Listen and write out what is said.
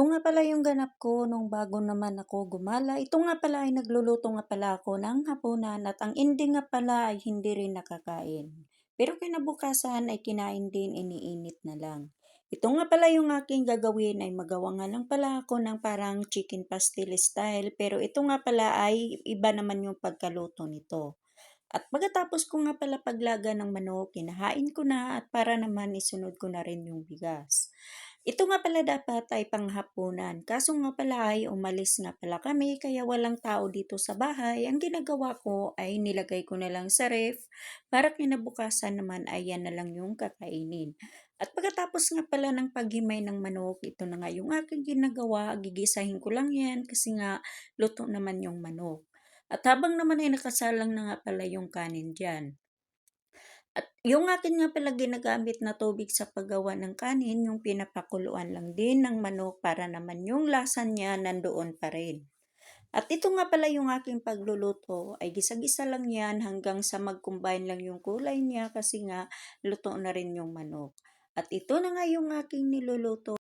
nga pala yung ganap ko nung bago naman ako gumala. Ito nga pala ay nagluluto nga pala ako ng hapunan at ang ending nga pala ay hindi rin nakakain. Pero kinabukasan ay kinain din, iniinit na lang. Ito nga pala yung aking gagawin ay magawa nga lang pala ako ng parang chicken pastel style. Pero ito nga pala ay iba naman yung pagkaluto nito. At pagkatapos ko nga pala paglaga ng manok, kinahain ko na at para naman isunod ko na rin yung bigas. Ito nga pala dapat ay panghapunan. Kaso nga pala ay umalis nga pala kami kaya walang tao dito sa bahay. Ang ginagawa ko ay nilagay ko na lang sa ref para kinabukasan naman ay yan na lang yung kakainin. At pagkatapos nga pala ng paghimay ng manok, ito na nga yung aking ginagawa. Gigisahin ko lang yan kasi nga luto naman yung manok. At habang naman ay nakasalang na nga pala yung kanin dyan. At yung akin nga pala ginagamit na tubig sa paggawa ng kanin, yung pinapakuluan lang din ng manok para naman yung lasa niya nandoon pa rin. At ito nga pala yung aking pagluluto ay gisa-gisa lang yan hanggang sa mag-combine lang yung kulay niya kasi nga luto na rin yung manok. At ito na nga yung aking niluluto.